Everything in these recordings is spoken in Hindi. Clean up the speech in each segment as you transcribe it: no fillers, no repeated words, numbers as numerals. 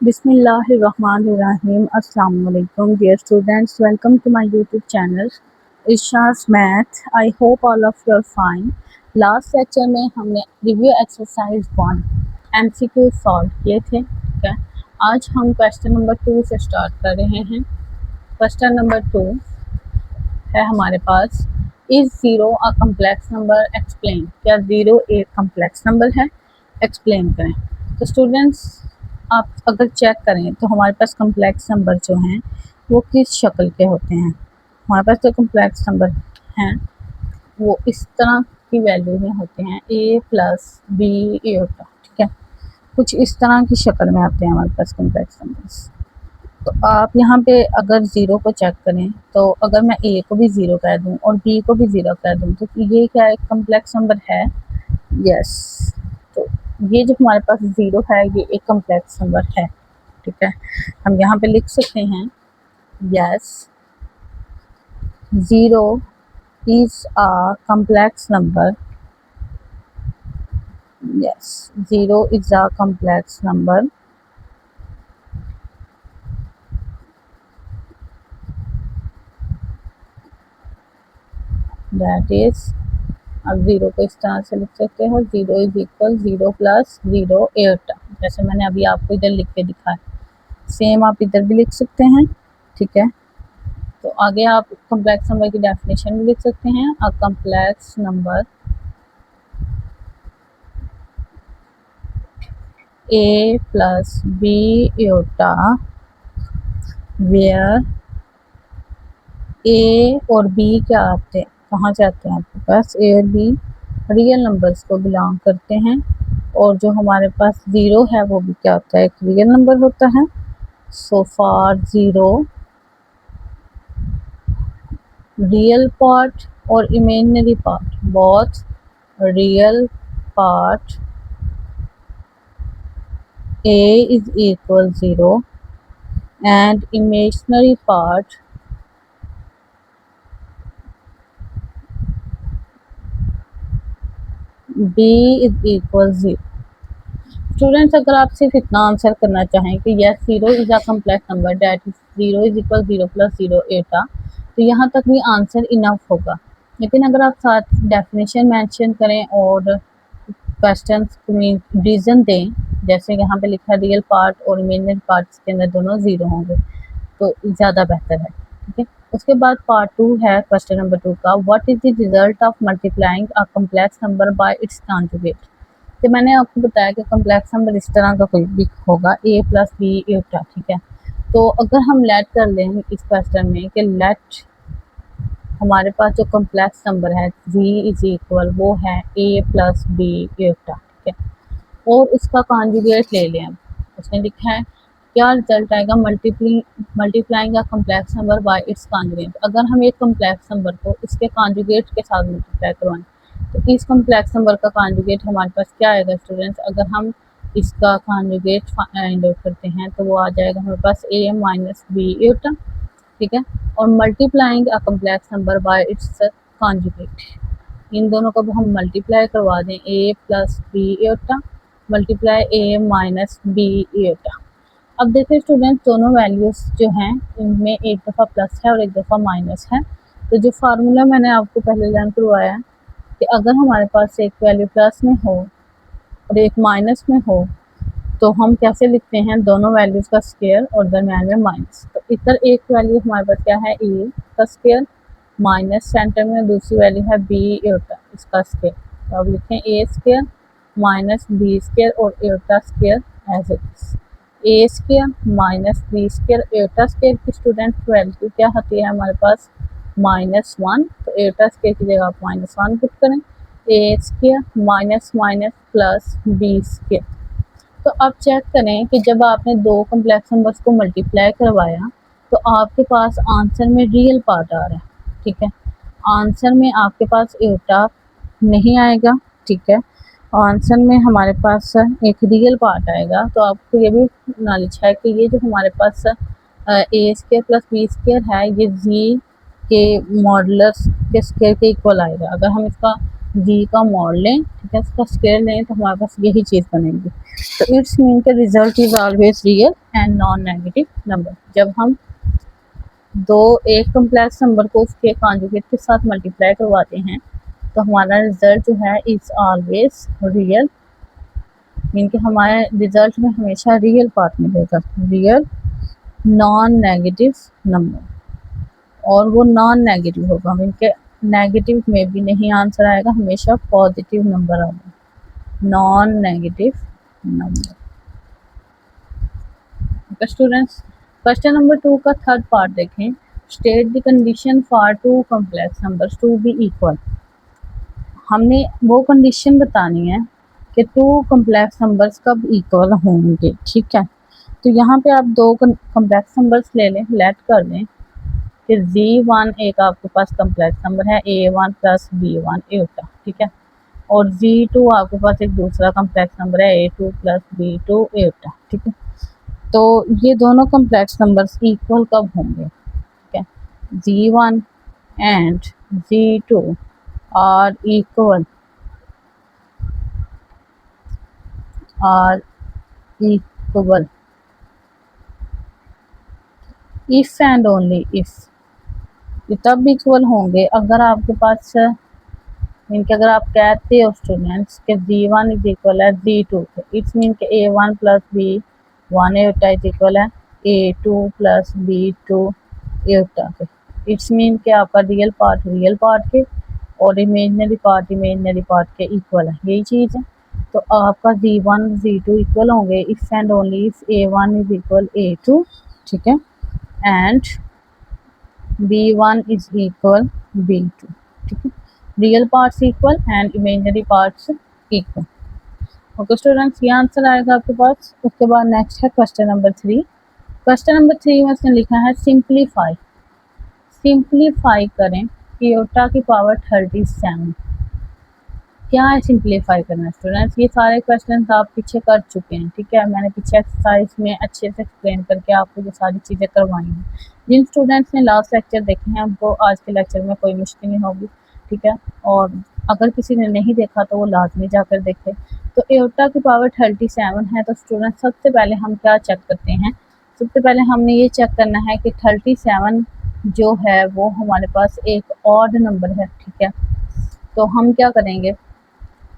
Bismillahirrahmanirrahim. Assalamu alaikum, dear students. Welcome to my YouTube channel, Isha's Math. I hope all of you are fine. Last lecture में हमने रिव्यू एक्सरसाइज 1 MCQ सॉल्व किए थे. ठीक है, आज हम क्वेश्चन नंबर 2 से स्टार्ट कर रहे हैं. क्वेश्चन नंबर 2 है हमारे पास, is zero a complex number, explain. क्या ज़ीरो एक कम्प्लेक्स नंबर है? एक्सप्लेन करें. तो स्टूडेंट्स, आप अगर चेक करें तो हमारे पास कम्प्लेक्स नंबर जो हैं वो किस शक्ल के होते हैं. हमारे पास जो कम्प्लेक्स नंबर हैं वो इस तरह की वैल्यू में होते हैं, a प्लस बी एटा. ठीक है, कुछ इस तरह की शक्ल में आते हैं हमारे पास कम्प्लेक्स नंबर्स. तो आप यहाँ पे अगर ज़ीरो को चेक करें तो अगर मैं a को भी ज़ीरो कह दूँ और b को भी ज़ीरो कह दूँ तो ये क्या एक कम्प्लेक्स नंबर है? यस. तो ये जो हमारे पास ज़ीरो है ये एक कम्प्लेक्स नंबर है. ठीक है, हम यहाँ पे लिख सकते हैं yes, zero is a complex number. Yes, zero is a complex number that is. अब ज़ीरो को इस तरह से लिख सकते हो, zero is equal zero plus zero एटा, जैसे मैंने अभी आपको इधर लिख के दिखाया. सेम आप इधर भी लिख सकते हैं. ठीक है, तो आगे आप कम्प्लेक्स नंबर की डेफिनेशन भी लिख सकते हैं. अ complex number a plus b Etah where a और b क्या आते हैं, कहाँ से आते हैं आपके पास? a और b रियल नंबर्स को बिलोंग करते हैं, और जो हमारे पास ज़ीरो है वो भी क्या होता है? एक रियल नंबर होता है. So for zero, real part और imaginary part, both real part a is equal 0 and imaginary part b is equal 0. Students, अगर आप सिर्फ इतना आंसर करना चाहें कि yes zero is a complex number that is zero is equal zero plus zero एटा, तो यहाँ तक भी आंसर इनफ होगा. लेकिन अगर आप साथ डेफिनेशन मेंशन करें और क्वेश्चन में रीज़न दें, जैसे यहाँ पे लिखा है रियल पार्ट और इमेजिनरी पार्ट्स के अंदर दोनों ज़ीरो होंगे, तो ज़्यादा बेहतर है. ठीक है, उसके बाद पार्ट 2 है क्वेश्चन नंबर 2 का, what is the result of multiplying a complex number by its conjugate. तो मैंने आपको बताया कि कम्प्लेक्स नंबर इस तरह का कोई भी होगा, a प्लस बी एटा. ठीक है, तो अगर हम लेट कर लें इस क्वेश्चन में कि लेट हमारे पास जो कम्प्लेक्स नंबर है v इज इक्वल वो है a प्लस बी एटा. ठीक है, और इसका कॉन्जुगेट ले लें. उसने लिखा है क्या रिजल्ट आएगा? Multiplying a complex number by its conjugate. अगर हम एक कम्प्लेक्स नंबर को इसके कॉन्जुगेट के साथ मल्टीप्लाई करवाएं तो इस कम्प्लेक्स नंबर का कॉन्जुगेट हमारे पास क्या आएगा स्टूडेंट्स? अगर हम इसका कॉन्जुगेट फाइंड आउट करते हैं तो वो आ जाएगा हमारे पास a माइनस बी एटा. ठीक है, और multiplying a complex number by its conjugate, इन दोनों को हम मल्टीप्लाई करवा दें, a plus b iota multiply a minus b iota. अब देखिए स्टूडेंट, दोनों वैल्यूज़ जो हैं इनमें एक दफ़ा प्लस है और एक दफ़ा माइनस है. तो जो फार्मूला मैंने आपको पहले लर्न करवाया है कि अगर हमारे पास एक वैल्यू प्लस में हो और एक माइनस में हो तो हम कैसे लिखते हैं? दोनों वैल्यूज़ का स्क्वायर और दरम्यान में माइनस. तो इधर एक वैल्यू हमारे पास क्या है? a का स्क्वायर माइनस सेंटर में, दूसरी वैल्यू है b एटा इसका स्क्वायर. तो अब लिखें a square minus b square और iota square as it is. a square minus b square iota square की स्टूडेंट वैल्यू क्या होती है हमारे पास? -1. तो एटा स्क्वायर की जगह आप -1 पुट करें. A square minus minus plus b square. तो आप चेक करें कि जब आपने दो कम्प्लेक्स नंबर्स को मल्टीप्लाई करवाया तो आपके पास आंसर में रियल पार्ट आ रहा है. ठीक है, आंसर में आपके पास एटा नहीं आएगा. ठीक है, आंसर में हमारे पास एक रियल पार्ट आएगा. तो आपको ये भी नॉलेज है कि ये जो हमारे पास ए स्क्वायर प्लस बी स्क्वायर है ये जी के मॉडुलस के स्क्वायर के इक्वल आएगा. अगर हम इसका जी का मॉड लें, ठीक है, इसका स्क्वायर लें तो हमारे पास यही चीज़ बनेगी। तो इट्स मीन के result is always real and non negative number. जब हम दो एक कम्प्लेक्स नंबर को उसके कॉन्जुगेट के साथ मल्टीप्लाई करवाते हैं तो हमारा रिजल्ट जो है इज ऑलवेज रियल, मीन के हमारे रिजल्ट में हमेशा रियल पार्ट मिलेगा, रियल नॉन नेगेटिव नंबर। और वो नॉन नेगेटिव होगा, मीन के नेगेटिव में भी नहीं आंसर आएगा, हमेशा पॉजिटिव नंबर आएगा, non negative number. Okay students, question number 2 का थर्ड पार्ट देखें। State the condition for two complex numbers to be equal. हमने वो कंडीशन बतानी है कि टू कॉम्प्लेक्स नंबर्स कब इक्वल होंगे, ठीक है। तो यहाँ पे आप दो कॉम्प्लेक्स नंबर्स ले लें, लेट कर लें कि Z1 एक आपके पास कॉम्प्लेक्स नंबर है A1 प्लस B1 एटा, ठीक है, और Z2 आपके पास एक दूसरा कॉम्प्लेक्स नंबर है A2 प्लस B2 एटा, ठीक है। तो ये दोनों कॉम्प्लेक्स नंबर्स इक्वल कब होंगे, ठीक है। Z1 and Z2 are equal if and only if. ये तब इक्वल होंगे अगर आपके पास मीन के अगर आप कहते हो स्टूडेंट्स के Z1 इज इक्वल है Z2 के, इट्स मीन के A1 plus B1 Etah is equal है A2 प्लस B2 एटा के। इट्स मीन के आपका रियल पार्ट के और इमेजनरी पार्ट के इक्वल है, यही चीज़ है। तो आपका Z1 Z2 इक्वल होंगे if and only if A1 is equal A2, ठीक है, and B1 is equal B2, ठीक है। Real parts equal and imaginary parts equal. Okay students, ये आंसर आएगा आपके पास। उसके बाद नेक्स्ट है क्वेश्चन नंबर 3। क्वेश्चन नंबर 3 में इसने लिखा है सिंप्लीफाई। सिंप्लीफाई करें एटा की पावर 37। क्या है सिंप्लीफाई करना स्टूडेंट्स? ये सारे क्वेश्चन आप पीछे कर चुके हैं, ठीक है। मैंने पीछे एक्सरसाइज में अच्छे से एक्सप्लेन करके आपको ये सारी चीज़ें करवाई हैं। जिन स्टूडेंट्स ने लास्ट लेक्चर देखे हैं उनको आज के लेक्चर में कोई मुश्किल नहीं होगी, ठीक है। और अगर किसी ने नहीं देखा तो वो लाजमी जाकर देखे। तो एटा की पावर 37 है, तो स्टूडेंट सबसे पहले हम क्या चेक करते हैं? सबसे पहले हमने ये चेक करना है कि 37 जो है वो हमारे पास एक ऑड नंबर है, ठीक है। तो हम क्या करेंगे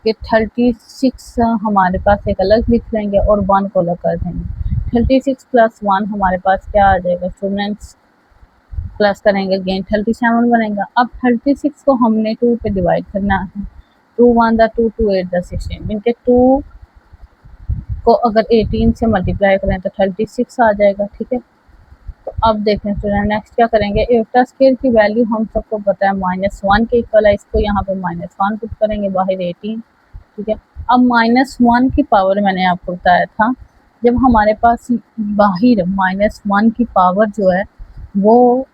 कि 36 हमारे पास एक अलग लिख लेंगे और 1 को अलग कर देंगे। 36 प्लस 1 हमारे पास क्या आ जाएगा स्टूडेंट्स? प्लस करेंगे अगेन 37 बनेगा। अब 36 को हमने 2 पे डिवाइड करना है। 2 1 द 2 2 8 द 16, इनके 2 को अगर 18 से मल्टीप्लाई करें तो 36 आ जाएगा, ठीक है। तो अब देखें स्टूडेंट नेक्स्ट क्या करेंगे? एटा स्क्वायर की वैल्यू हम सबको पता है -1 के इक्वल है, इसको यहाँ पे -1 पुट करेंगे, बाहर 18, ठीक है। अब -1 की पावर मैंने आपको बताया था, जब हमारे पास बाहर -1 की पावर जो है वो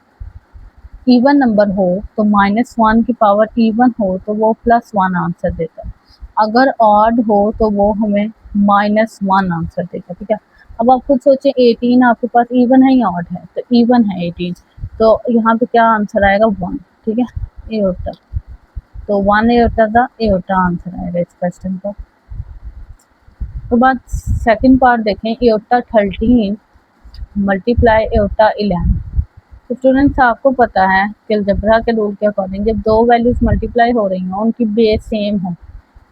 इवन नंबर हो तो -1 की पावर इवन हो तो वो +1 आंसर देता है। अगर ऑड हो तो वो हमें -1 आंसर देगा, ठीक है। अब आप खुद सोचें 18 आपके पास इवन है या ऑड है? तो इवन है 18, तो यहाँ पे क्या आंसर आएगा? 1, ठीक है, एटा। तो 1 एटा था, एटा आंसर आएगा इस क्वेश्चन का। तो बाद सेकंड पार्ट देखें, एटा 13 मल्टीप्लाई एटा 11। तो स्टूडेंट्स आपको पता है कि अलजेब्रा के रूल के अकॉर्डिंग जब दो वैल्यूज मल्टीप्लाई हो रही हो उनकी बेस सेम हो,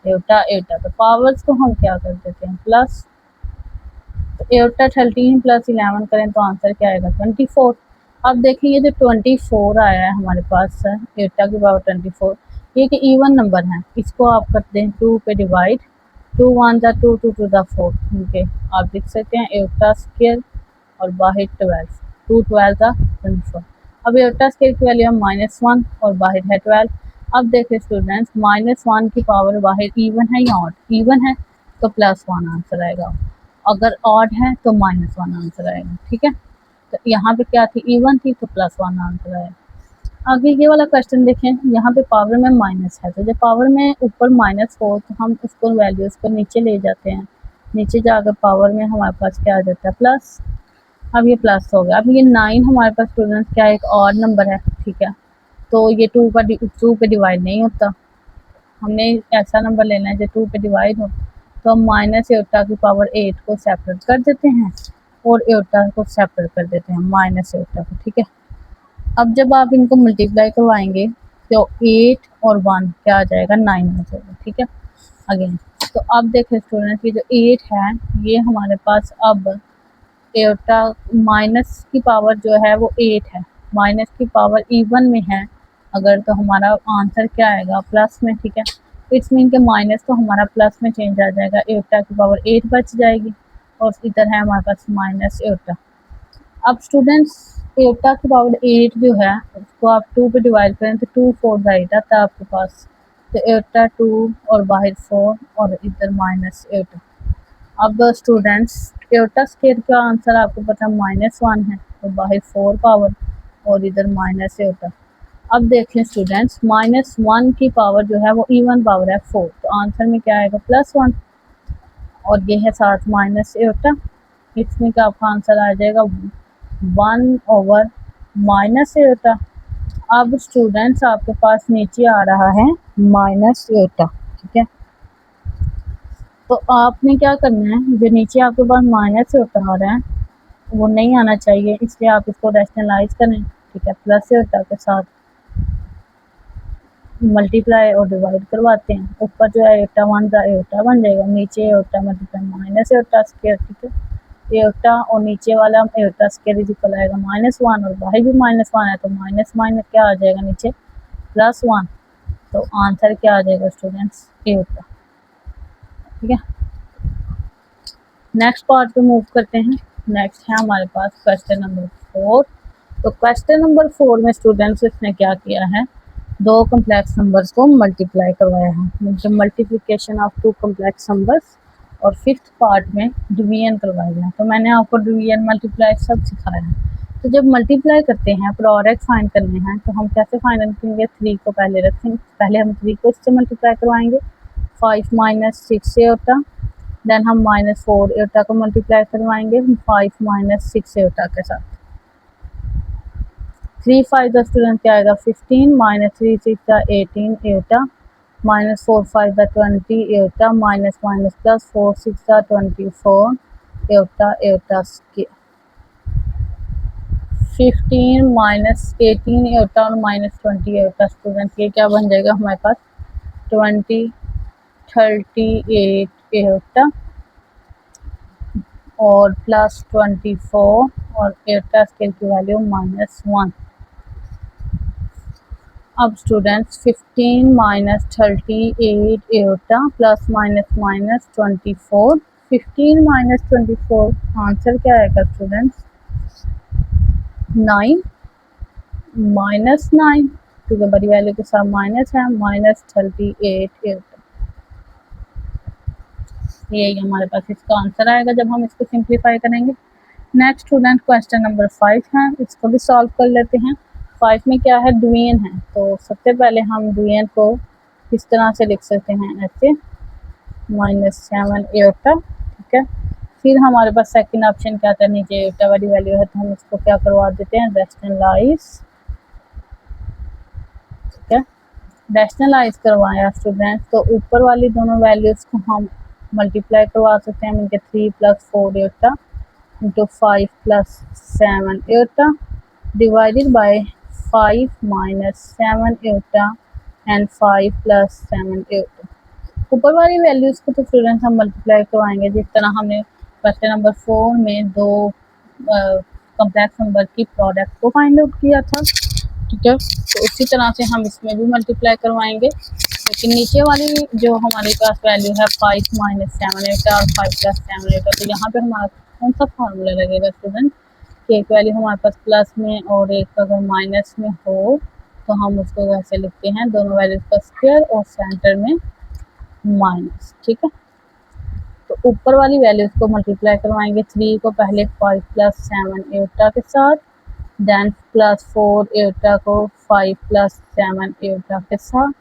एटा एटा, तो पावर्स को हम क्या कर देते हैं? प्लस। तो एटा 13 प्लस 11 करें तो आंसर क्या आएगा? 24। अब देखिए ये जो 24 आया है हमारे पास एटा की पावर 24, ये कि इवन नंबर है, इसको आप करते हैं 2 पे डिवाइड। 2 1 द 2 2 2 द 4, ठीक है। आप लिख सकते हैं एटा स्क्वायर और बाहर 12, 2 12 द 24। अब एटा स्क्वायर की वैल्यू है -1 और बाहर है 12। अब देखिए स्टूडेंट्स -1 की पावर बाहर इवन है या ऑड? इवन है तो +1 आंसर आएगा, अगर ऑड है तो -1 आंसर आएगा, ठीक है। तो यहाँ पे क्या थी? इवन थी तो +1 आंसर आएगा। आगे ये वाला क्वेश्चन देखें, यहाँ पे पावर में माइनस है, तो जब पावर में ऊपर माइनस हो तो हम उसको वैल्यूज़ को नीचे ले जाते हैं, नीचे जाकर पावर में हमारे पास क्या आ जाता है? प्लस। अब ये प्लस हो गया। अब ये 9 हमारे पास स्टूडेंट्स क्या एक ऑड नंबर है, ठीक है, तो ये 2 पे डिवाइड नहीं होता, हमने ऐसा नंबर लेना है जो 2 पे डिवाइड हो, तो हम माइनस एटा की पावर 8 को सेपरेट कर देते हैं और एटा को सेपरेट कर देते हैं माइनस एटा को, ठीक है। अब जब आप इनको मल्टीप्लाई करवाएंगे तो 8 और 1 क्या आ जाएगा, 9 आ जाएगा, ठीक है। अगेन तो अब देखें स्टूडेंट, ये जो 8 है ये हमारे पास अब एटा माइनस की पावर जो है वो 8 है, माइनस की पावर इवन में है अगर, तो हमारा आंसर क्या आएगा, प्लस में, ठीक है। इट्स मीन के माइनस तो हमारा प्लस में चेंज आ जाएगा, एटा की पावर 8 बच जाएगी और इधर है हमारे पास माइनस एटा। अब स्टूडेंट्स एटा की पावर 8 जो है उसको आप 2 पे डिवाइड करें तो 2 4 राइट आता है आपके पास, तो एटा 2 और बाहर 4 और इधर माइनस एटा। अब स्टूडेंट्स एटा स्क्वायर का आंसर आपको पता है -1 है और बाहर 4 पावर और इधर माइनस एटा। अब देखें स्टूडेंट्स -1 की पावर जो है वो इवन पावर है 4, तो आंसर में क्या आएगा, +1 और ये है साथ माइनस एटा। इसमें क्या आपका आंसर आ जाएगा 1 ओवर माइनस एटा। अब स्टूडेंट्स आपके पास नीचे आ रहा है माइनस एटा, ठीक है। तो आपने क्या करना है, जो नीचे आपके पास माइनस एटा आ रहा है वो नहीं आना चाहिए, इसलिए आप इसको रैशनलाइज करें, ठीक है। प्लस एटा के साथ मल्टीप्लाई और डिवाइड करवाते हैं, ऊपर जो है एटा 1 का एटा बन जाएगा, नीचे एटा मल्टीप्लाई माइनस एटा स्क्वायर, ठीक है। एटा और नीचे वाला एटा स्क्वायर इज इक्वल आएगा -1 और बाहर भी -1 है, तो माइनस माइनस क्या आ जाएगा नीचे, +1, तो आंसर क्या आ जाएगा स्टूडेंट्स, एटा, ठीक है। नेक्स्ट पार्ट पे मूव करते हैं। नेक्स्ट है हमारे पास क्वेश्चन नंबर 4। तो क्वेश्चन नंबर 4 में स्टूडेंट्स इसने क्या किया है, दो कम्प्लेक्स नंबर्स को मल्टीप्लाई करवाया है, मल्टीप्लिकेशन ऑफ 2 कम्प्लेक्स नंबर्स, और फिफ्थ पार्ट में डिवीजन करवाया गया। तो मैंने आपको डिवीजन मल्टीप्लाई सब सिखाया है। तो जब मल्टीप्लाई करते हैं प्रोडक्ट फाइंड करने हैं तो हम कैसे फाइंड करेंगे, 3 को पहले रखेंगे, पहले हम 3 को इससे मल्टीप्लाई करवाएंगे, 5 - 6 से एटा, देन हम -4 एटा को मल्टीप्लाई करवाएंगे 5 - 6 एटा के साथ। 3 5 का स्टूडेंट क्या आएगा, 15 - 3 6 का 18 एटा, -4 5 का 20 एटा, माइनस माइनस प्लस 4 6 का 24 एटा, एटा स्क्वायर। 15 - 18 एटा और -20 एटा स्टूडेंट ये क्या बन जाएगा हमारे पास, 20 38 एटा और +24 और एटा स्केल की वैल्यू -1। अब स्टूडेंट्स 15 - 38 एटा प्लस माइनस 24, 15 - 24 आंसर क्या आएगा स्टूडेंट्स, 9 -9 क्योंकि बड़ी वैल्यू के साथ माइनस है, -38 एटा। यही हमारे पास इसका आंसर आएगा जब हम इसको सिंप्लीफाई करेंगे। नेक्स्ट स्टूडेंट क्वेश्चन नंबर 5 है, इसको भी सॉल्व कर लेते हैं। 5 में क्या है, डिवीजन है। तो सबसे पहले हम डिवीजन को इस तरह से लिख सकते हैं, ऐसे -7 एटा, ठीक है। फिर हमारे पास सेकंड ऑप्शन क्या था, नीचे एटा वाली वैल्यू है तो हम इसको क्या करवा देते हैं, रैशनलाइज, ठीक है। रैशनलाइज करवाया स्टूडेंट, तो ऊपर वाली दोनों वैल्यूज को हम मल्टीप्लाई करवा सकते हैं, इनके 3 + 4 एटा into 5 + 7 Etah divided by 5 - 7 Etah and 5 + 7 एटा। ऊपर वाली वैल्यूज को तो स्टूडेंट्स हम मल्टीप्लाई करवाएंगे जिस तरह हमने क्वेश्चन नंबर 4 में दो कम्प्लेक्स नंबर की प्रोडक्ट को फाइंड आउट किया था, ठीक है। तो उसी तरह से हम इसमें भी मल्टीप्लाई करवाएंगे, लेकिन नीचे वाली जो हमारे पास वैल्यू है 5 - 7 एटा और 5 + 7 एटा, तो यहाँ पे हमारा कौन सा फार्मूला लगेगा स्टूडेंट, कि एक वैल्यू हमारे पास प्लस में और एक अगर माइनस में हो तो हम उसको वैसे लिखते हैं, दोनों वैल्यूज का स्क्वायर और सेंटर में माइनस, ठीक है। तो ऊपर वाली वैल्यूज को मल्टीप्लाई करवाएंगे, 3 को पहले 5 + 7 एटा के साथ, देन +4 एटा को 5 + 7 एटा के साथ,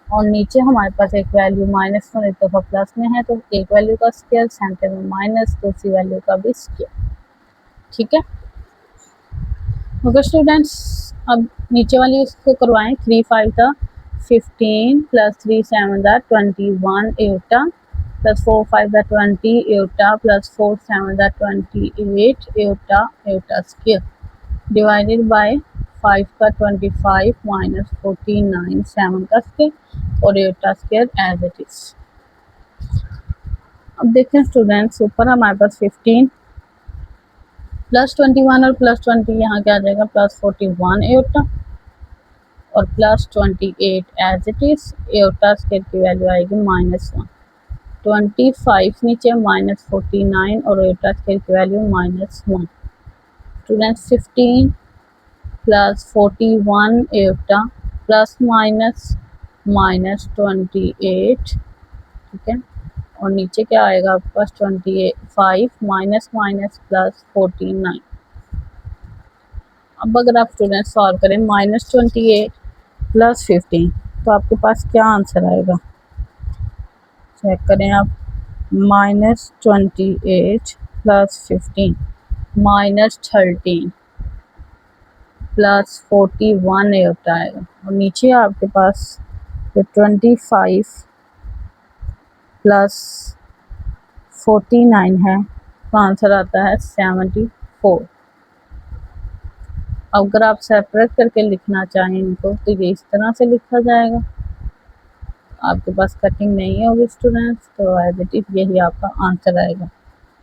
और नीचे हमारे पास एक वैल्यू माइनस में एक दफ़ा प्लस में है तो एक वैल्यू का स्क्वायर, सेंटर में माइनस, दूसरी वैल्यू का भी स्क्वायर, ठीक है। ओके स्टूडेंट्स, अब नीचे वाली उसको करवाएं, 3 5 का 15 plus 3 7 that 21 iota plus 4 5 that 20 iota plus 4 7 that 28 iota square divided by 5 का 25 minus 49 7 का स्क्वायर और iota square as it is. अब देखें स्टूडेंट्स, ऊपर हमारे पास 15 प्लस 21 और प्लस 20 यहाँ क्या आ जाएगा प्लस 41 iota और plus 28 as it is. Etah square की वैल्यू आएगी -1, 25 नीचे माइनस 49 और एटा स्क्वायर की वैल्यू -1। स्टूडेंट्स 15 प्लस 41 एटा प्लस माइनस -28, ठीक है, और नीचे क्या आएगा आपके पास 25 माइनस माइनस प्लस 49। अब अगर आप स्टूडेंट सॉल्व करें -28 प्लस 15 तो आपके पास क्या आंसर आएगा, चेक करें आप। -28 प्लस 15 -13 प्लस 41 होता है और नीचे आपके पास जो 25 प्लस 49 है तो आंसर आता है 74। अगर आप सेपरेट करके लिखना चाहें इनको तो ये इस तरह से लिखा जाएगा, आपके पास कटिंग नहीं होगी स्टूडेंट्स, तो एज इट इज यही आपका आंसर आएगा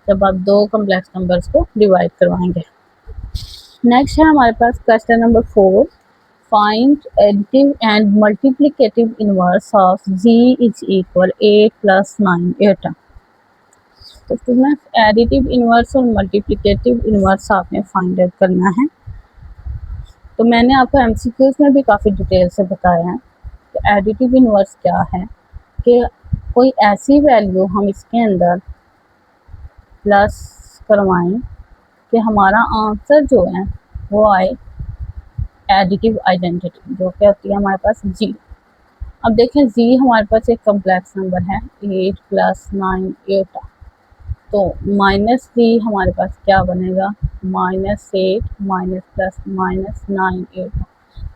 जब आप दो कम्प्लेक्स नंबर्स को डिवाइड करवाएंगे। नेक्स्ट है हमारे पास question number 4, find additive and multiplicative inverse of z is equal 8 plus 9 iota. तो स्टूडेंट्स एडिटिव इनवर्स और मल्टीप्लिकेटिव इनवर्स आपने फाइंड आउट करना है। तो मैंने आपको एमसीक्यूज में भी काफ़ी डिटेल से बताया है कि एडिटिव इनवर्स क्या है, कि कोई ऐसी वैल्यू हम इसके अंदर प्लस करवाएं कि हमारा आंसर जो है वो आए एडिटिव आइडेंटिटी, जो क्या होती है हमारे पास जी। अब देखें जी हमारे पास एक कम्प्लेक्स नंबर है 8 प्लस 9 एटा, तो माइनस जी हमारे पास क्या बनेगा -8 माइनस प्लस -9 एटा।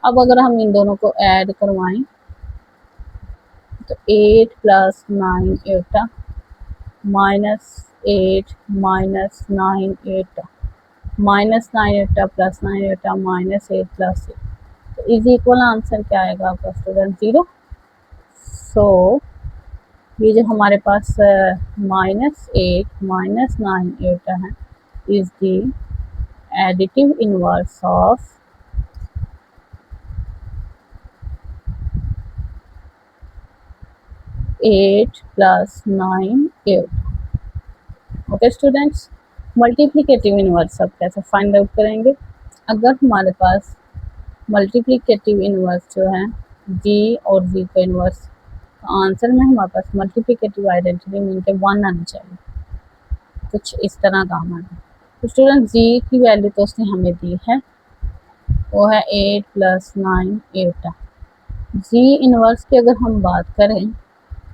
अब अगर हम इन दोनों को ऐड करवाएं तो 8 प्लस 9 एटा -8 माइनस 9 एटा -9 एटा प्लस 9 एटा -8 प्लस 8, तो इज इक्वल आंसर क्या आएगा आपका स्टूडेंट 0। सो ये जो हमारे पास -8 माइनस 9 एटा है is the additive inverse of 8 plus 9 Etah. Okay students, multiplicative inverse अब कैसे फाइंड आउट करेंगे। अगर हमारे पास मल्टीप्लिकेटिव इनवर्स जो है जी और जी का इनवर्स, आंसर में हमारे पास मल्टीप्लिकेटिव आइडेंटिटी मीन के 1 आना चाहिए, कुछ इस तरह का हमारा। तो स्टूडेंट जी की वैल्यू तो उसने हमें दी है, वो है 8 प्लस 9 एटा। जी इनवर्स की अगर हम बात करें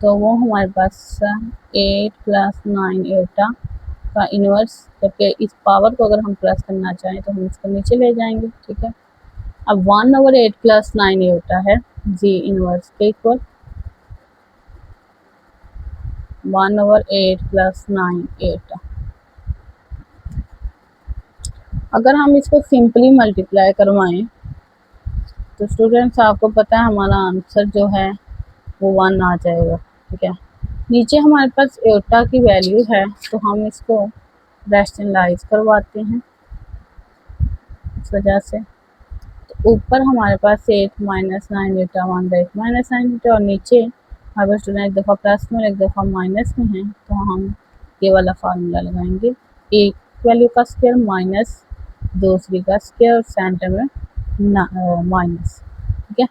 तो वो हमारे पास 8 प्लस 9 एटा का इनवर्स, जबकि इस पावर को अगर हम प्लस करना चाहें तो हम इसको नीचे ले जाएंगे, ठीक है। अब 1/8 प्लस 9 एटा है जी इनवर्स के इक्वल 1/8 प्लस 9 एटा। अगर हम इसको सिंपली मल्टीप्लाई करवाएं तो स्टूडेंट्स आपको पता है हमारा आंसर जो है वो 1 आ जाएगा, ठीक है। नीचे हमारे पास एटा की वैल्यू है तो हम इसको रैशनलाइज करवाते हैं इस वजह से। तो ऊपर हमारे पास 8 माइनस 9 एटा 1/8 माइनस 9 एटा, और नीचे हमारे पास स्टूडेंट एक दफ़ा प्लस में और एक दफ़ा माइनस में है, तो हम ये वाला फार्मूला लगाएंगे, एक वैल्यू का स्क्वायर माइनस दूसरी का स्क्वायर और सेंटर में माइनस, ठीक है।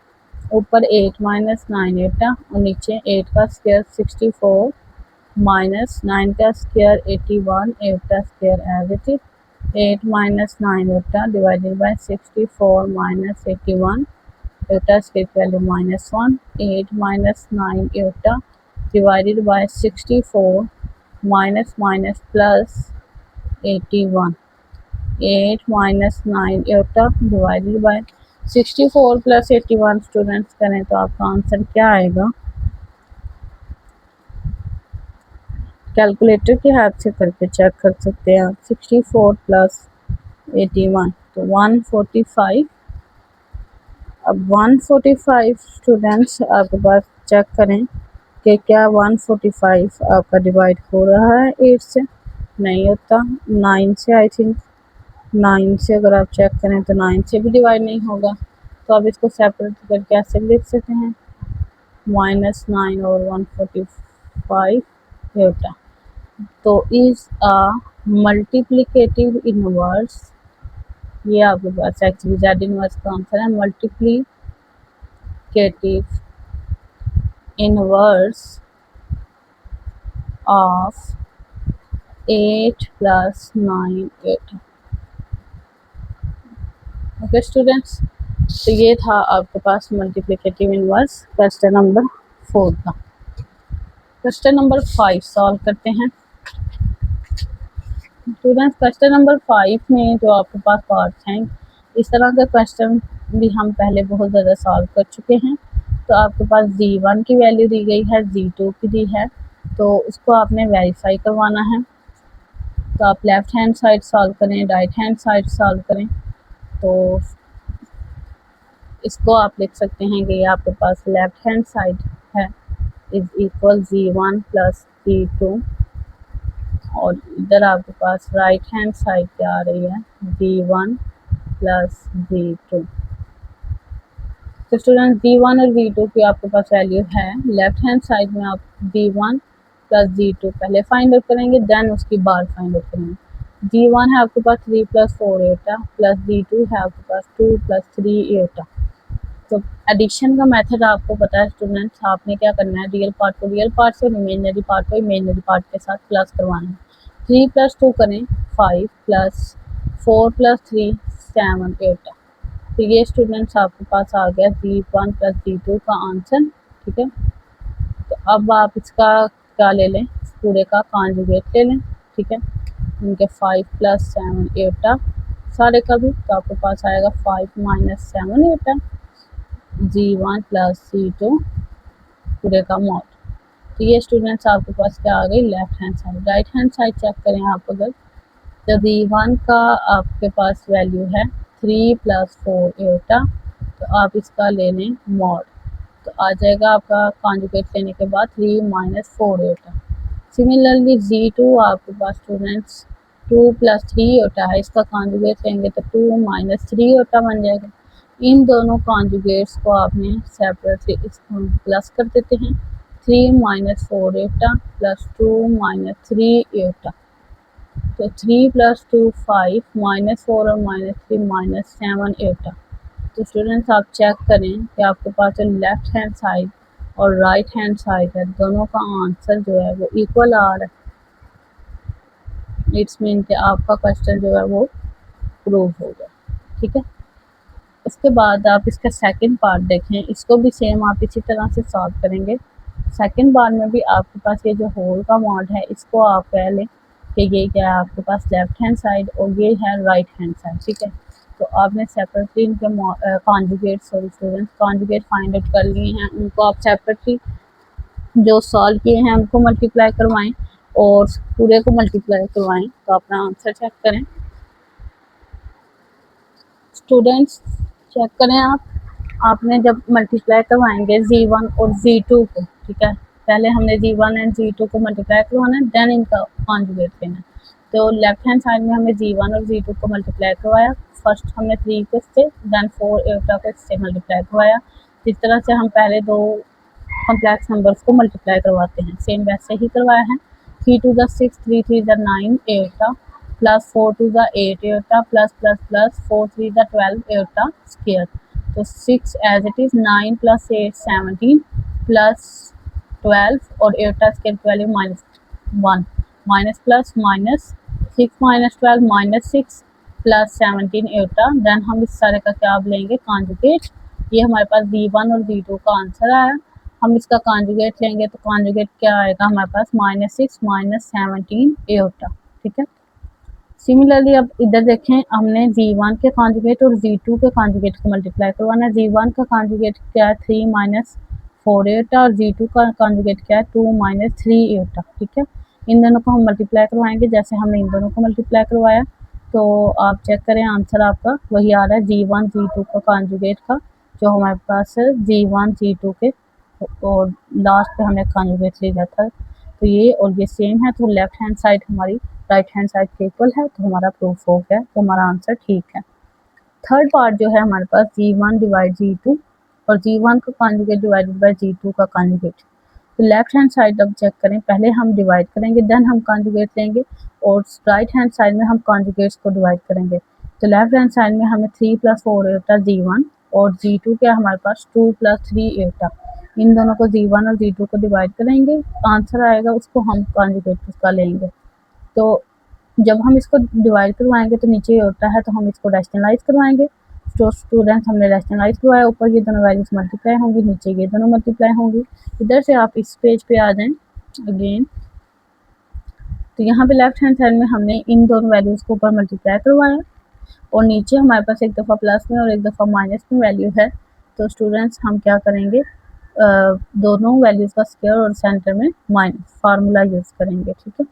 ऊपर 8 माइनस 9 एटा और नीचे 8 का स्क्वायर 64 माइनस 9 का square 81 iota square as it is. 8 minus 9 iota divided by 64 minus 81 iota square value -1। 8 minus 9 iota divided by 64 minus minus plus 81। 8 minus 9 iota divided by 64 plus 81 students करें तो आपका आंसर क्या आएगा? कैलकुलेटर के हाथ से करके चेक कर सकते हैं आप। 64 प्लस 81 तो 145। अब 145 स्टूडेंट्स आपके पास चेक करें कि क्या 145 आपका डिवाइड हो रहा है 8 से? नहीं होता। 9 से, आई थिंक 9 से अगर आप चेक करें तो 9 से भी डिवाइड नहीं होगा। तो आप इसको सेपरेट करके ऐसे लिख सकते हैं, -9 और 145 होता। तो इज अ मल्टीप्लिकेटिव इनवर्स, ये आपके पास एक्चुअली जेड इनवर्स का आंसर है, multiplicative inverse of 8 + 9 8। Okay students, तो ये था आपके पास मल्टीप्लिकेटिव इनवर्स क्वेश्चन नंबर 4 का। क्वेश्चन नंबर 5 सॉल्व करते हैं स्टूडेंट्स। क्वेश्चन नंबर 5 में जो आपके पास पार्ट्स हैं, इस तरह के क्वेश्चन भी हम पहले बहुत ज़्यादा सॉल्व कर चुके हैं। तो आपके पास Z1 की वैल्यू दी गई है, Z2 की दी है, तो उसको आपने वेरीफाई करवाना है। तो आप लेफ़्ट हैंड साइड सॉल्व करें, राइट हैंड साइड सॉल्व करें। तो इसको आप लिख सकते हैं कि ये आपके पास लेफ़्ट हैंड साइड है is equal Z1 plus Z2, और इधर आपके पास राइट हैंड साइड क्या आ रही है, Z1 प्लस Z2। तो स्टूडेंट Z1 और Z2 की आपके पास वैल्यू है। लेफ्ट हैंड साइड में आप Z1 प्लस Z2 पहले फाइंड आउट करेंगे, देन उसकी बार फाइंड आउट करेंगे। Z1 है आपके पास 3 + 4 8 प्लस Z2 है आपके पास 2 + 3 8। तो एडिशन का मेथड आपको पता है स्टूडेंट्स, आपने क्या करना है, रियल पार्ट को रियल पार्ट से और इमेजिनरी पार्ट को इमेजिनरी पार्ट के साथ प्लस करवाना है। 3 + 2 करें 5 + 4 + 3 7 8। तो ये स्टूडेंट्स आपके पास आ गया Z1 + Z2 का आंसर। ठीक है, तो अब आप इसका क्या ले लें, पूरे का कॉन्जुगेट ले लें। ठीक है, इनके 5 + 7 8 सारे का भी, तो आपके पास आएगा 5 - 7 8 Z1 + Z2 पूरे का मॉड। तो ये स्टूडेंट्स आपके पास क्या आ गई, left hand side. Right hand side check करें आप अगर, तो Z1 का आपके पास वैल्यू है 3 + 4 8, तो आप इसका ले लें मॉड, तो आ जाएगा आपका कॉन्जुगेट लेने के बाद 3 - 4 8। सिमिलरली Z2 आपके पास स्टूडेंट्स 2 + 3 8 है, इसका कॉन्जुगेट लेंगे तो 2 - 3 8 बन जाएगा। इन दोनों कॉन्जुगेट्स को आपने सेपरेटली इसको प्लस कर देते हैं, 3 - 4 8 + 2 - 3 8। तो 3 + 2 5 -4 और -3 -7 8। तो स्टूडेंट्स आप चेक करें कि आपके पास जो लेफ्ट हैंड साइड और राइट हैंड साइड है, दोनों का आंसर जो है वो इक्वल आ रहा है। इट्स मीन कि आपका क्वेश्चन जो है वो प्रूव हो गया। ठीक है, उसके बाद आप इसका सेकंड पार्ट देखें, इसको भी सेम आप इसी तरह से सॉल्व करेंगे। सेकंड पार्ट में भी आपके पास ये जो होल का मॉड है, इसको आप कह लें कि ये क्या है आपके पास लेफ्ट हैंड साइड और ये है राइट हैंड साइड। ठीक है, तो आपने सेपरेटली इनके conjugate students conjugate find out कर लिए हैं, उनको आप सेपरेटली जो सॉल्व किए हैं उनको मल्टीप्लाई करवाएं और पूरे को मल्टीप्लाई करवाएं, तो अपना आंसर चेक करें स्टूडेंट्स। चेक करें आपने जब मल्टीप्लाई करवाएंगे Z1 और Z2 को, ठीक है, पहले हमने Z1 एंड Z2 को मल्टीप्लाई करवाना है, देन इनका कॉन्जुगेट लेना है। तो लेफ्ट हैंड साइड में हमने Z1 और Z2 को मल्टीप्लाई करवाया, फर्स्ट हमने 3 को इससे, देन 4 8 को इससे मल्टीप्लाई करवाया। जिस तरह से हम पहले दो कॉम्प्लेक्स नंबर्स को मल्टीप्लाई करवाते हैं, सेम वैसे ही करवाया है। 3 2 = 6 3 3 = 9 8 plus 4 2 = 8 8 plus plus plus 4 3 = 12 8 square. तो 6 एज इट इज़, 9 + 8 17 प्लस 12 और 8 स्क्वायर की value -1, minus plus minus 6 - 12 -6 plus 17 8। Then हम इस सारे का क्या लेंगे, कॉन्जुगेट। ये हमारे पास Z1 और Z2 का आंसर आया। हम इसका कॉन्जुगेट लेंगे तो कॉन्जुगेट क्या आएगा हमारे पास, -6 - 17 8। ठीक है, सिमिलरली अब इधर देखें, हमने जी1 के कॉन्जुगेट और जी2 के कॉन्जुगेट को मल्टीप्लाई करवाना है। जी1 का कॉन्जुगेट क्या है 3 माइनस 4 एटा और जी2 का कॉन्जुगेट क्या है 2 माइनस 3 एटा। ठीक है, इन दोनों को हम मल्टीप्लाई करवाएंगे जैसे हमने इन दोनों को मल्टीप्लाई करवाया। तो आप चेक करें, आंसर आपका वही आ रहा है जी1 जी2 का कॉन्जुगेट का, जो हमारे पास है जी1 जी2 के, और लास्ट पे हमने कॉन्जुगेट लिया था। तो ये और ये सेम है, तो लेफ्ट हैंड साइड हमारी राइट हैंड साइड के इक्वल है, तो हमारा प्रूफ हो गया, तो हमारा आंसर ठीक है। थर्ड पार्ट जो है हमारे पास जी1 डिवाइड जी2 और जी1 का कॉन्जुगेट डिवाइडेड बाय जी2 का कॉन्जुगेट। तो लेफ्ट हैंड साइड अब चेक करें, पहले हम डिवाइड करेंगे देन हम कॉन्जुगेट लेंगे, और राइट हैंड साइड में हम कॉन्जुगेट्स को डिवाइड करेंगे। तो लेफ्ट हैंड साइड में हमें 3 प्लस 4 एटा जी1 और जी2 क्या हमारे पास 2 प्लस 3 एटा। इन दोनों को जी1 और जी2 को डिवाइड करेंगे, आंसर आएगा उसको हम कॉन्जुगेट उसका लेंगे। तो जब हम इसको डिवाइड करवाएंगे तो नीचे ये होता है, तो हम इसको रैशनलाइज करवाएंगे। तो स्टूडेंट्स हमने रैशनलाइज करवाया, ऊपर ये दोनों वैल्यूज मल्टीप्लाई होंगी, नीचे ये दोनों मल्टीप्लाई होंगी। इधर से आप इस पेज पे आ जाएं अगेन, तो यहाँ पे लेफ्ट हैंड साइड में हमने इन दोनों वैल्यूज को ऊपर मल्टीप्लाई करवाया, और नीचे हमारे पास एक दफ़ा प्लस में और एक दफ़ा माइनस में वैल्यू है। तो स्टूडेंट्स हम क्या करेंगे, दोनों वैल्यूज का स्क्वायर और सेंटर में माइनस फार्मूला यूज़ करेंगे। ठीक है,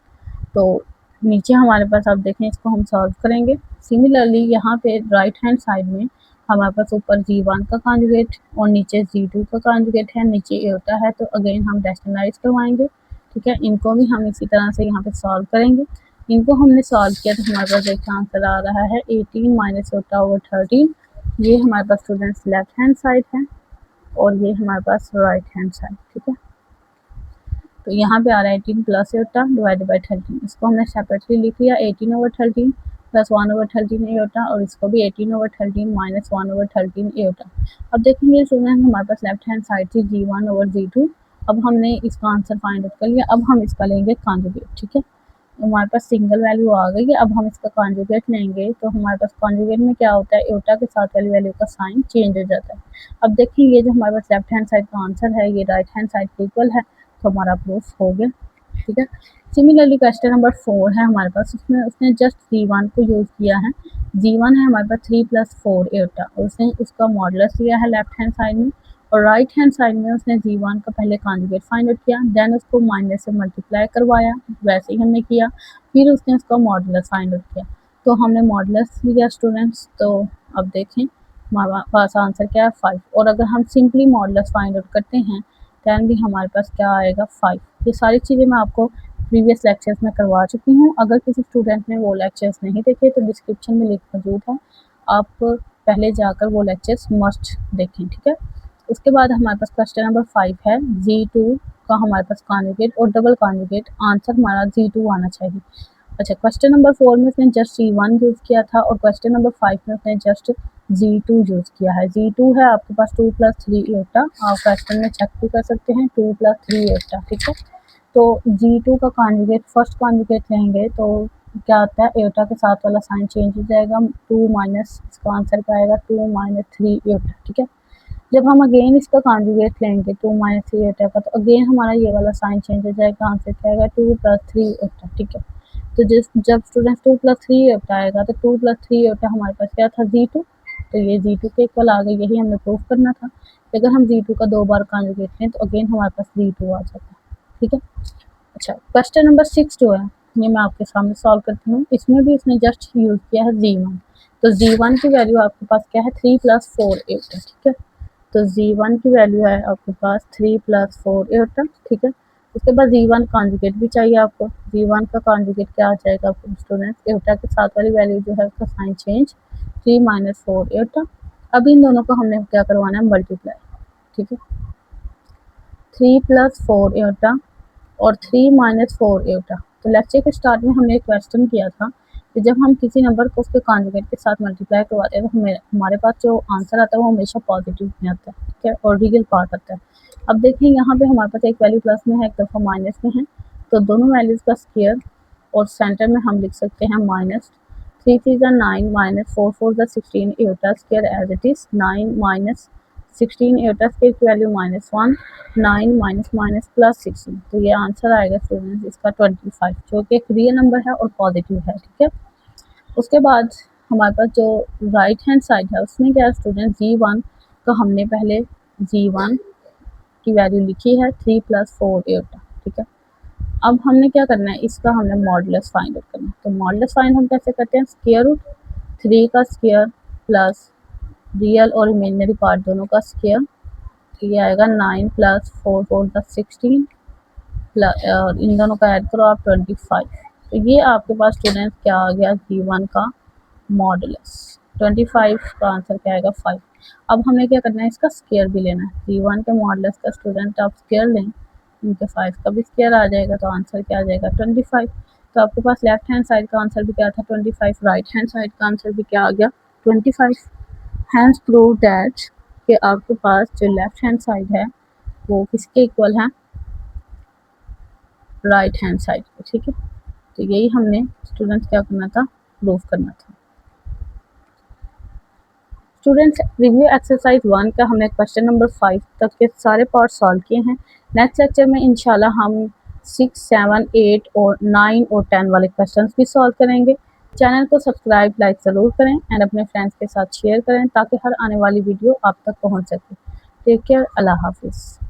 तो नीचे हमारे पास आप देखें, इसको हम सॉल्व करेंगे। सिमिलरली यहाँ पे राइट हैंड साइड में हमारे पास ऊपर जी1 का कॉन्जुगेट और नीचे जी2 का कॉन्जुगेट है, नीचे एटा है, तो अगेन हम रैशनलाइज करवाएंगे। ठीक है, इनको भी हम इसी तरह से यहाँ पे सॉल्व करेंगे। इनको हमने सॉल्व किया तो हमारे पास एक आंसर आ रहा है 18 माइनस एटा ओवर 13। ये हमारे पास स्टूडेंट्स लेफ्ट हैंड साइड है और ये हमारे पास राइट हैंड साइड। ठीक है, तो यहाँ पे आ रहा है 18 प्लस एटा डिवाइडेड बाई 13। इसको हमने सेपरेटली लिख लिया, 18 ओवर 13 प्लस 1 ओवर 13 एटा, और इसको भी 18 ओवर 13 माइनस 1 ओवर 13 एटा। अब देखेंगे स्टूडेंट, हमारे पास लेफ्ट हैंड साइड थी जी1 ओवर जी2। अब हमने इसका आंसर फाइंड आउट कर लिया, अब हम इसका लेंगे कॉन्जुगेट। ठीक है, हमारे पास सिंगल वैल्यू आ गई है, अब हम इसका कॉन्जुगेट लेंगे। तो हमारे पास कॉन्जुगेट में क्या होता है, एटा के साथ वाली वैल्यू का साइन चेंज हो जाता है। अब देखिए, ये जो हमारे पास लेफ्ट हैंड साइड का आंसर है ये राइट हैंड साइड के इक्वल है, तो हमारा प्रूफ हो गया। ठीक है, सिमिलरली क्वेश्चन नंबर 4 है हमारे पास, उसमें उसने जस्ट जी1 को यूज़ किया है। जी1 है हमारे पास 3 प्लस 4 एटा, और उसने उसका मॉडुलस लिया है लेफ्ट हैंड साइड में, और राइट हैंड साइड में उसने जी1 का पहले कॉन्जुगेट फाइंड आउट किया, देन उसको माइनस से मल्टीप्लाई करवाया, वैसे ही हमने किया, फिर उसने उसका मॉडुलस फाइंड आउट किया। तो हमने मॉडुलस लिया स्टूडेंट्स, तो अब देखें हमारे पास आंसर क्या है 5, और अगर हम सिंपली मॉडुलस फाइंड आउट करते हैं दैन भी हमारे पास क्या आएगा 5। ये सारी चीज़ें मैं आपको प्रीवियस लेक्चर्स में करवा चुकी हूँ। अगर किसी स्टूडेंट ने वो लेक्चर्स नहीं देखे तो डिस्क्रिप्शन में लिंक मौजूद है, आप पहले जाकर वो लेक्चर्स मस्ट देखें। ठीक है, उसके बाद हमारे पास क्वेश्चन नंबर 5 है, जी2 का हमारे पास कॉन्जुगेट और डबल कॉन्जुगेट, आंसर हमारा जी2 आना चाहिए। अच्छा, क्वेश्चन नंबर 4 में उसने जस्ट जी1 यूज़ किया था, और क्वेश्चन नंबर 5 में उसने जस्ट जी2 यूज़ किया है। जी2 है आपके पास 2 प्लस 3 एटा, आप क्वेश्चन में चेक भी कर सकते हैं 2 प्लस 3 एटा। ठीक है, तो जी2 का कॉन्जुगेट फर्स्ट कॉन्जुगेट लेंगे तो क्या आता है, एटा के साथ वाला साइन चेंज हो जाएगा, 2 माइनस, इसका आंसर क्या आएगा 2 माइनस 3 एटा। ठीक है, जब हम अगेन इसका कॉन्जुगेट लेंगे 2 माइनस 3 एटा का, तो अगेन हमारा ये वाला साइन चेंज हो जाएगा, आंसर क्या आएगा 2 प्लस 3 एटा। ठीक है, तो जब स्टूडेंट्स 2 प्लस 3 एटा आएगा तो 2 प्लस 3 एटा हमारे पास क्या था जी2, तो ये जी2 के इक्वल आ गई, यही हमें प्रूफ करना था। अगर हम जी2 का 2 बार कॉन्जुगेट लें तो अगेन हमारे पास जी2 आ जाता है। ठीक है, अच्छा क्वेश्चन नंबर 6 जो है ये मैं आपके सामने सॉल्व करती हूँ। इसमें भी इसने जस्ट यूज़ किया है जी1, तो जी1 की वैल्यू आपके पास क्या है 3 प्लस 4 एटा। ठीक है, तो जी1 की वैल्यू है आपके पास 3 प्लस 4 एटा। ठीक है, उसके बाद जी1 कॉन्जुगेट भी चाहिए आपको, जी1 का कॉन्जुगेट क्या आ जाएगा आपको स्टूडेंट्स, एटा के साथ वाली वैल्यू जो है उसका साइन चेंज 3 माइनस 4 एटा। अब इन दोनों को हमने क्या करवाना है मल्टीप्लाई। ठीक है, 3 प्लस 4 एटा और 3 माइनस 4 एटा। तो लेक्चर के स्टार्ट में हमने एक क्वेश्चन किया था कि जब हम किसी नंबर को उसके कॉन्जुगेट के साथ मल्टीप्लाई करवाते हैं तो हमारे पास जो आंसर आता है वो हमेशा पॉजिटिव में आता है। ठीक है, और रियल पार्ट आता है। अब देखें यहाँ पे हमारे पास एक वैल्यू प्लस में है, एक दफ़ा माइनस में है, तो दोनों वैल्यूज़ का स्क्वायर, और सेंटर में हम लिख सकते हैं माइनस। 3 3 ज़ा 9 माइनस 4 4 ज़ा 16 iota square as it is 9 minus 16 iota square की वैल्यू -1, 9 माइनस माइनस प्लस 16, तो ये आंसर आएगा स्टूडेंट्स इसका 25, जो कि एक रियल नंबर है और पॉजिटिव है। ठीक है, उसके बाद हमारे पास जो राइट हैंड साइड है उसमें क्या है स्टूडेंट, g1 का हमने पहले g1 की वैल्यू लिखी है 3 + 4 8, ठीक है। अब हमने क्या करना है, इसका हमने मॉडुलस फाइंड आउट करना है। तो मॉडुलस फाइंड हम कैसे करते हैं, स्क्वायर रूट 3 का स्क्वायर प्लस रियल और इमेजिनरी पार्ट दोनों का स्क्वायर, तो ये आएगा 9 + 4 4 16 और इन दोनों का ऐड करो आप 25। तो ये आपके पास स्टूडेंट क्या आ गया, g1 का मॉडुलस 25 का आंसर क्या आएगा 5। अब हमें क्या करना है, इसका स्क्वायर भी लेना है। g1 के मॉडुलस का स्टूडेंट आप स्क्वायर लें, इनके 5 का भी स्क्वायर आ जाएगा, तो आंसर क्या आ जाएगा 25। तो आपके पास लेफ्ट हैंड साइड का आंसर भी क्या था 25, राइट हैंड साइड का आंसर भी क्या आ गया 25। हैंस प्रूव दैट कि आपके पास जो लेफ्ट हैंड साइड है वो किसके इक्वल है, राइट हैंड साइड को, ठीक है। तो यही हमने स्टूडेंट्स क्या करना था, प्रूव करना था। स्टूडेंट्स रिव्यू एक्सरसाइज 1 का हमने क्वेश्चन नंबर 5 तक के सारे पार्ट सॉल्व किए हैं। नेक्स्ट लेक्चर में इंशाल्लाह हम 6, 7, 8 और 9 और 10 वाले क्वेश्चंस भी सॉल्व करेंगे। चैनल को सब्सक्राइब लाइक ज़रूर करें एंड अपने फ्रेंड्स के साथ शेयर करें ताकि हर आने वाली वीडियो आप तक पहुंच सके। टेक केयर, अल्लाह हाफिज़।